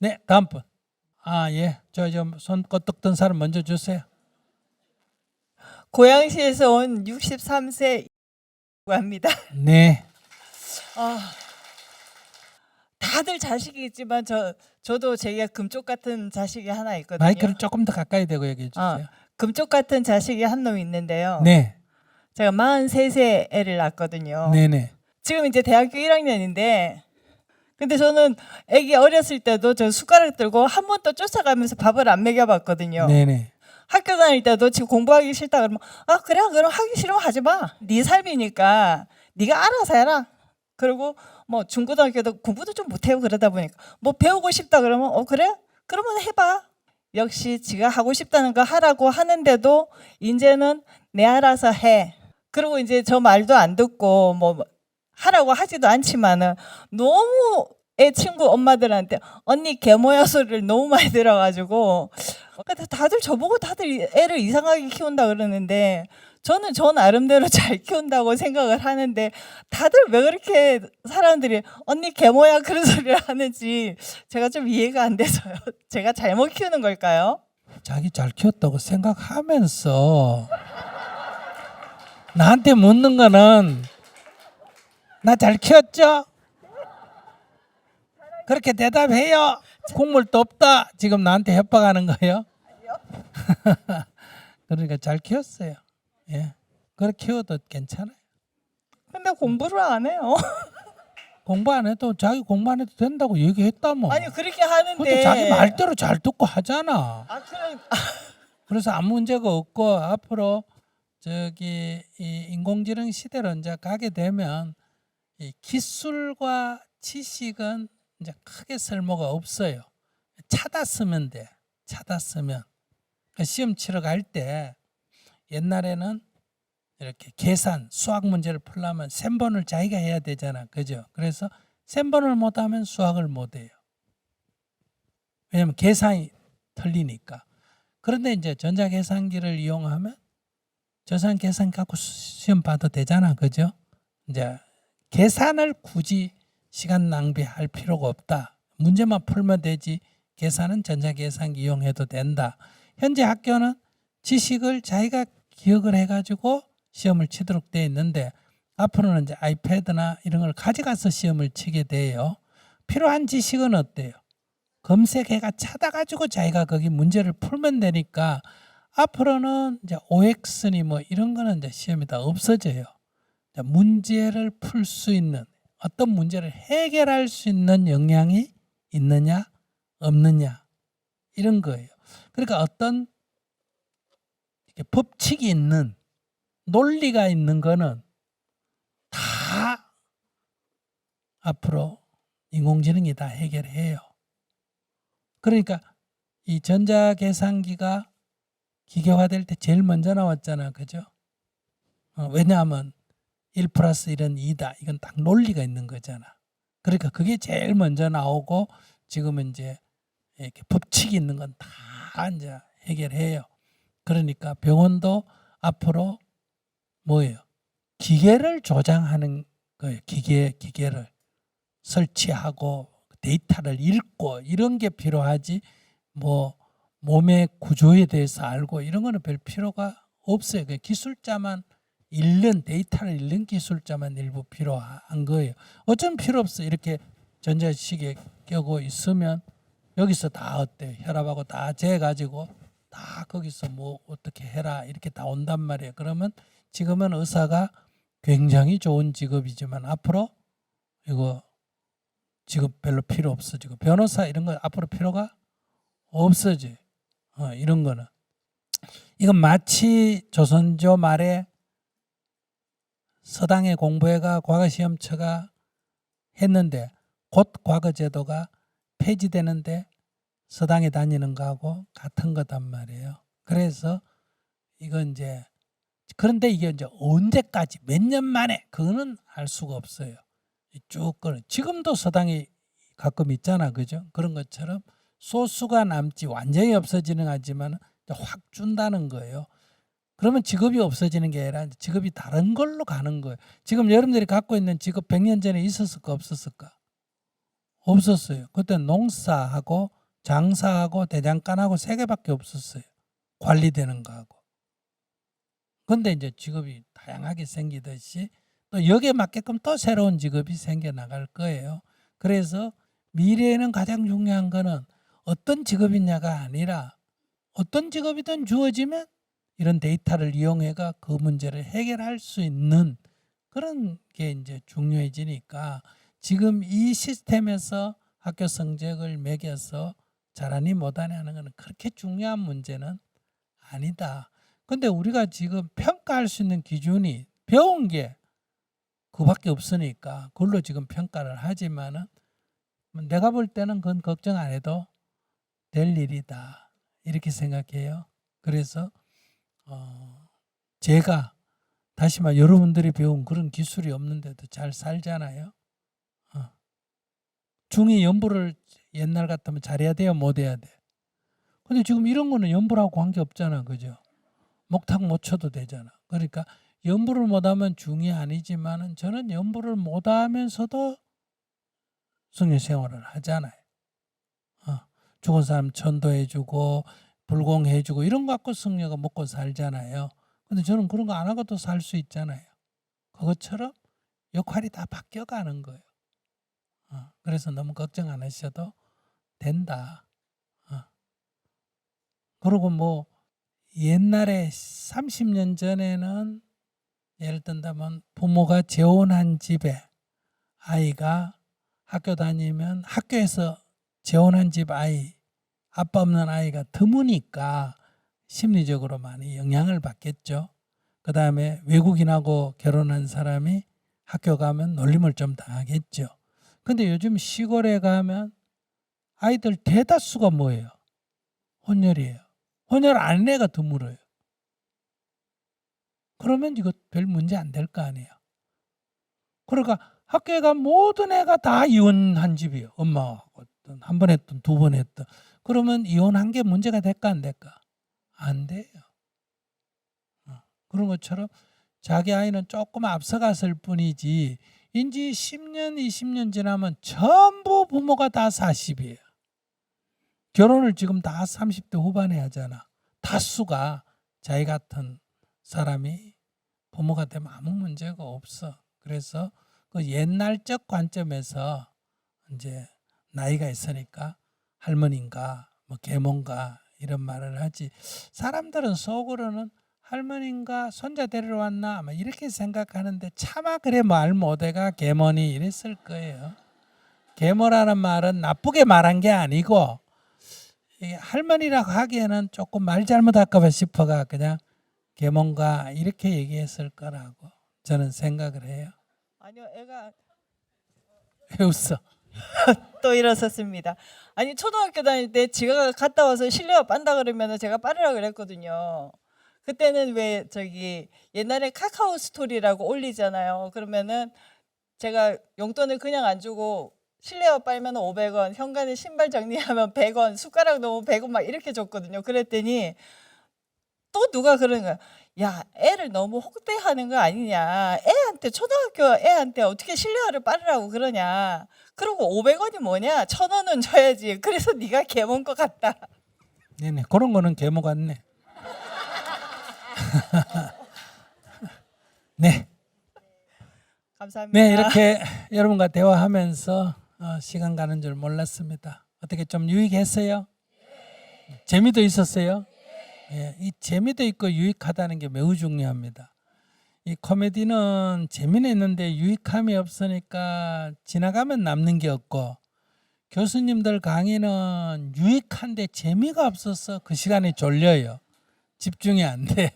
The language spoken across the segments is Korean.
네, 다음 분. 예. 저 좀 손 꺼떡 든 사람 먼저 주세요. 고양시에서 온 63세 합니다. 네. 다들 자식이 있지만 저도 제가 금쪽 같은 자식이 하나 있거든요. 마이크를 조금 더 가까이 대고 얘기해 주세요. 금쪽 같은 자식이 한 놈 있는데요. 네. 제가 43세 애를 낳았거든요. 네네. 지금 이제 대학교 1학년인데 근데 저는 애기 어렸을 때도 저 숟가락 들고 한 번 또 쫓아가면서 밥을 안 먹여봤거든요. 네네. 학교 다닐 때도 지금 공부하기 싫다 그러면 그래 그럼 하기 싫으면 하지 마. 네 삶이니까 네가 알아서 해라. 그리고 뭐 중고등학교도 공부도 좀 못해요. 그러다 보니까 뭐 배우고 싶다 그러면 그래? 그러면 해봐. 역시 지가 하고 싶다는 거 하라고 하는데도 이제는 내 알아서 해. 그리고 이제 저 말도 안 듣고 뭐 하라고 하지도 않지만은 너무 애 친구 엄마들한테 언니 개모야 소리를 너무 많이 들어가지고 다들 저보고 다들 애를 이상하게 키운다 그러는데 저는 저 나름대로 잘 키운다고 생각을 하는데 다들 왜 그렇게 사람들이 언니 개모야 그런 소리를 하는지 제가 좀 이해가 안 돼서요. 제가 잘못 키우는 걸까요? 자기 잘 키웠다고 생각하면서 나한테 묻는 거는 나 잘 키웠죠? 그렇게 대답해요. 국물도 없다. 지금 나한테 협박하는 거예요? 그러니까 잘 키웠어요. 예. 그렇게 키워도 괜찮아요. 근데 공부를 안 해요. 공부 안 해도 자기 공부 안 해도 된다고 얘기했다 뭐. 아니 그렇게 하는데 그것도 자기 말대로 잘 듣고 하잖아. 그럼 그래서 아무 문제가 없고 앞으로 이 인공지능 시대로 이제 가게 되면 이 기술과 지식은 이제 크게 쓸모가 없어요. 차다 쓰면 돼. 차다 쓰면. 그러니까 시험 치러 갈 때 옛날에는 이렇게 계산, 수학 문제를 풀려면 셈번을 자기가 해야 되잖아. 그죠? 그래서 셈번을 못하면 수학을 못해요. 왜냐면 계산이 틀리니까. 그런데 이제 전자계산기를 이용하면 저산 계산 갖고 시험 봐도 되잖아. 그죠? 이제 계산을 굳이 시간 낭비할 필요가 없다. 문제만 풀면 되지 계산은 전자계산기 이용해도 된다. 현재 학교는 지식을 자기가 기억을 해가지고 시험을 치도록 되어 있는데 앞으로는 이제 아이패드나 이런 걸 가져가서 시험을 치게 돼요. 필요한 지식은 어때요? 검색해가 찾아가지고 자기가 거기 문제를 풀면 되니까 앞으로는 이제 OX니 뭐 이런 거는 이제 시험이 다 없어져요. 문제를 풀 수 있는 어떤 문제를 해결할 수 있는 역량이 있느냐 없느냐 이런 거예요. 그러니까 어떤 이렇게 법칙이 있는 논리가 있는 거는 다 앞으로 인공지능이 다 해결해요. 그러니까 이 전자계산기가 기계화될 때 제일 먼저 나왔잖아. 그죠? 왜냐하면 1 플러스 1은 2다. 이건 딱 논리가 있는 거잖아. 그러니까 그게 제일 먼저 나오고 지금은 이제 이렇게 법칙이 있는 건 다 이제 해결해요. 그러니까 병원도 앞으로 뭐예요? 기계를 조장하는 거예요. 기계를 설치하고 데이터를 읽고 이런 게 필요하지 뭐 몸의 구조에 대해서 알고 이런 거는 별 필요가 없어요. 기술자만 읽는 데이터를 읽는 기술자만 일부 필요한 거예요. 어쩜 필요 없어. 이렇게 전자시계 껴고 있으면 여기서 다 어때? 혈압하고 다 재가지고 다 거기서 뭐 어떻게 해라 이렇게 다 온단 말이에요. 그러면 지금은 의사가 굉장히 좋은 직업이지만 앞으로 이거 직업 별로 필요 없어지고 변호사 이런 거 앞으로 필요가 없어져. 이런 거는 이건 마치 조선조 말에 서당에 공부해가 과거시험처가 했는데 곧 과거제도가 폐지되는데 서당에 다니는 거하고 같은 거단 말이에요. 그래서 이건 이제 그런데 이게 이제 언제까지 몇 년 만에 그거는 알 수가 없어요. 쭉 지금도 서당이 가끔 있잖아. 그죠? 그런 것처럼 소수가 남지 완전히 없어지는 하지만 확 준다는 거예요. 그러면 직업이 없어지는 게 아니라 직업이 다른 걸로 가는 거예요. 지금 여러분들이 갖고 있는 직업 100년 전에 있었을까 없었을까? 없었어요. 그때 농사하고 장사하고 대장간하고 세 개밖에 없었어요. 관리되는 거하고. 근데 이제 직업이 다양하게 생기듯이 또 여기에 맞게끔 또 새로운 직업이 생겨나갈 거예요. 그래서 미래에는 가장 중요한 거는 어떤 직업이냐가 아니라 어떤 직업이든 주어지면 이런 데이터를 이용해가 그 문제를 해결할 수 있는 그런 게 이제 중요해지니까 지금 이 시스템에서 학교 성적을 매겨서 잘하니 못하니 하는 것은 그렇게 중요한 문제는 아니다. 근데 우리가 지금 평가할 수 있는 기준이 배운 게 그밖에 없으니까 그걸로 지금 평가를 하지만은 내가 볼 때는 그건 걱정 안 해도 될 일이다. 이렇게 생각해요. 그래서 제가 다시 말 여러분들이 배운 그런 기술이 없는데도 잘 살잖아요. 중2 연보를 옛날 같으면 잘해야 돼요, 못해야 돼. 근데 지금 이런 거는 연보라고 관계 없잖아, 그죠? 목탁 못 쳐도 되잖아. 그러니까 연보를 못하면 중2 아니지만은 저는 연보를 못하면서도 성령 생활을 하잖아요. 죽은 사람 천도해주고 불공해주고 이런 거 갖고 성녀가 먹고 살잖아요. 근데 저는 그런 거 안 하고도 살 수 있잖아요. 그것처럼 역할이 다 바뀌어가는 거예요. 그래서 너무 걱정 안 하셔도 된다. 그리고 뭐 옛날에 30년 전에는 예를 든다면 부모가 재혼한 집에 아이가 학교 다니면 학교에서 재혼한 집 아이, 아빠 없는 아이가 드무니까 심리적으로 많이 영향을 받겠죠. 그 다음에 외국인하고 결혼한 사람이 학교 가면 놀림을 좀 당하겠죠. 근데 요즘 시골에 가면 아이들 대다수가 뭐예요? 혼혈이에요. 혼혈 아닌 애가 드물어요. 그러면 이거 별 문제 안 될 거 아니에요. 그러니까 학교에 간 모든 애가 다 이혼한 집이에요. 엄마가 한 번 했든 두 번 했든. 그러면 이혼한 게 문제가 될까 안 될까? 안 돼요. 그런 것처럼 자기 아이는 조금 앞서갔을 뿐이지 인지 10년, 20년 지나면 전부 부모가 다 40이에요. 결혼을 지금 다 30대 후반에 하잖아. 다수가 자기 같은 사람이 부모가 되면 아무 문제가 없어. 그래서 그 옛날적 관점에서 이제 나이가 있으니까 할머니인가 뭐 계모인가 이런 말을 하지. 사람들은 속으로는 할머니인가 손자 데리러 왔나 아마 이렇게 생각하는데 차마 그래 말 못해가 계모니 이랬을 거예요. 계모라는 말은 나쁘게 말한 게 아니고 할머니라고 하기에는 조금 말 잘못할까 봐 싶어가 그냥 계모인가 이렇게 얘기했을 거라고 저는 생각을 해요. 아니요, 애가 왜 웃어? 또 일어섰습니다. 아니 초등학교 다닐 때 지가 갔다 와서 실내화 빤다 그러면은 제가 빠르라 그랬거든요. 그때는 왜 저기 옛날에 카카오 스토리라고 올리잖아요. 그러면은 제가 용돈을 그냥 안 주고 실내화 빨면 500원, 현관에 신발 정리하면 100원, 숟가락 넣으면 100원 막 이렇게 줬거든요. 그랬더니 또 누가 그러는 거야. 야, 애를 너무 혹대하는 거 아니냐. 애한테 초등학교 애한테 어떻게 실내화를 빨으라고 그러냐. 그리고 500원이 뭐냐. 1,000원은 줘야지. 그래서 네가 개몬 것 같다. 네네 그런 거는 계모 같네. 네. 감사합니다. 네, 이렇게 여러분과 대화하면서 시간 가는 줄 몰랐습니다. 어떻게 좀 유익했어요? 재미도 있었어요? 예, 이 재미도 있고 유익하다는 게 매우 중요합니다. 이 코미디는 재미는 있는데 유익함이 없으니까 지나가면 남는 게 없고 교수님들 강의는 유익한데 재미가 없어서 그 시간에 졸려요. 집중이 안 돼.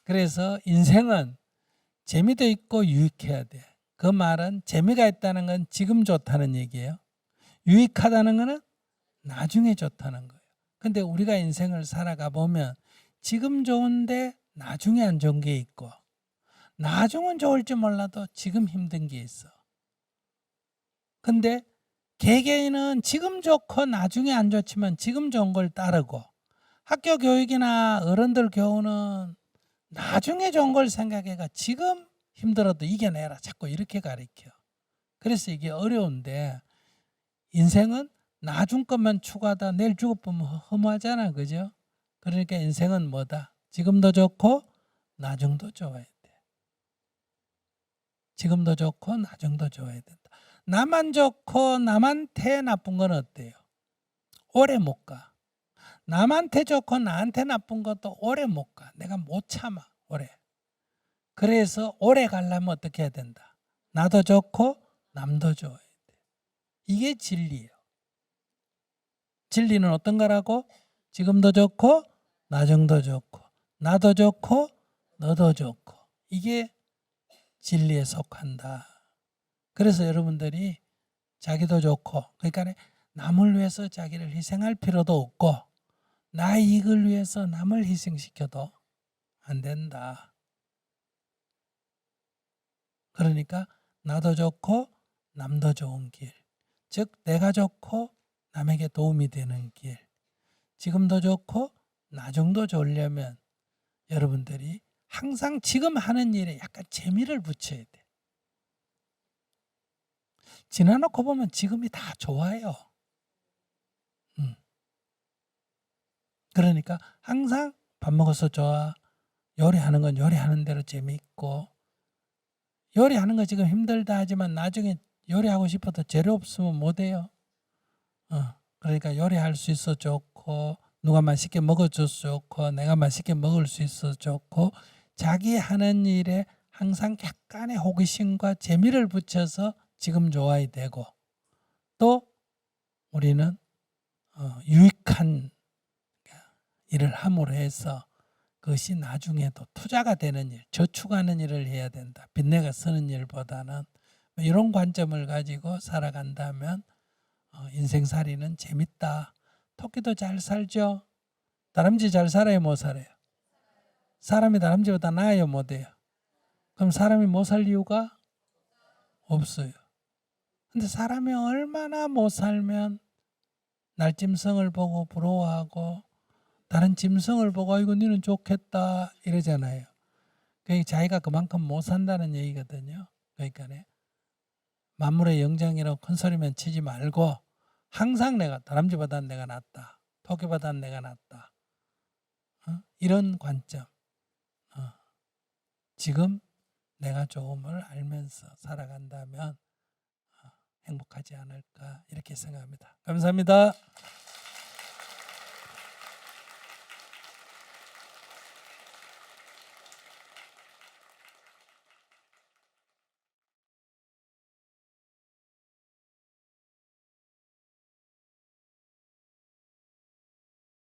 그래서 인생은 재미도 있고 유익해야 돼. 그 말은 재미가 있다는 건 지금 좋다는 얘기예요. 유익하다는 거는 나중에 좋다는 거예요. 근데 우리가 인생을 살아가 보면 지금 좋은데 나중에 안 좋은 게 있고 나중은 좋을지 몰라도 지금 힘든 게 있어. 근데 개개인은 지금 좋고 나중에 안 좋지만 지금 좋은 걸 따르고 학교 교육이나 어른들 교훈은 나중에 좋은 걸 생각해가 지금 힘들어도 이겨내라 자꾸 이렇게 가르쳐. 그래서 이게 어려운데 인생은 나중 것만 추구하다 내일 죽어보면 허무하잖아, 그죠? 그러니까 인생은 뭐다? 지금도 좋고 나중도 좋아야 돼. 지금도 좋고 나중도 좋아야 된다. 나만 좋고 남한테 나쁜 건 어때요? 오래 못 가. 남한테 좋고 나한테 나쁜 것도 오래 못 가. 내가 못 참아, 오래. 그래서 오래 가려면 어떻게 해야 된다? 나도 좋고 남도 좋아야 돼. 이게 진리예요. 진리는 어떤 거라고? 지금도 좋고 나중도 좋고 나도 좋고 너도 좋고 이게 진리에 속한다. 그래서 여러분들이 자기도 좋고 그러니까 남을 위해서 자기를 희생할 필요도 없고 나 이익을 위해서 남을 희생시켜도 안 된다. 그러니까 나도 좋고 남도 좋은 길. 즉 내가 좋고 남에게 도움이 되는 길. 지금도 좋고 나중도 좋으려면 여러분들이 항상 지금 하는 일에 약간 재미를 붙여야 돼. 지나놓고 보면 지금이 다 좋아요. 그러니까 항상 밥 먹어서 좋아. 요리하는 건 요리하는 대로 재미있고 요리하는 거 지금 힘들다 하지만 나중에 요리하고 싶어도 재료 없으면 못해요. 그러니까 요리할 수 있어 좋고 누가 맛있게 먹어줘서 좋고 내가 맛있게 먹을 수 있어 좋고 자기 하는 일에 항상 약간의 호기심과 재미를 붙여서 지금 좋아야 되고 또 우리는 유익한 일을 함으로 해서 그것이 나중에도 투자가 되는 일, 저축하는 일을 해야 된다. 빚내가 쓰는 일보다는 이런 관점을 가지고 살아간다면 인생살이는 재밌다. 토끼도 잘 살죠. 다람쥐 잘 살아요, 못 살아요? 사람이 다람쥐보다 나아요, 못해요? 그럼 사람이 못 살 이유가 없어요. 근데 사람이 얼마나 못 살면 날짐승을 보고 부러워하고 다른 짐승을 보고 아이고 너는 좋겠다 이러잖아요. 그게 자기가 그만큼 못 산다는 얘기거든요. 그러니까 만물의 영장이라고 큰 소리만 치지 말고 항상 내가 다람쥐보다 내가 낫다. 토끼보다 내가 낫다. 이런 관점. 지금 내가 좋음을 알면서 살아간다면 행복하지 않을까 이렇게 생각합니다. 감사합니다.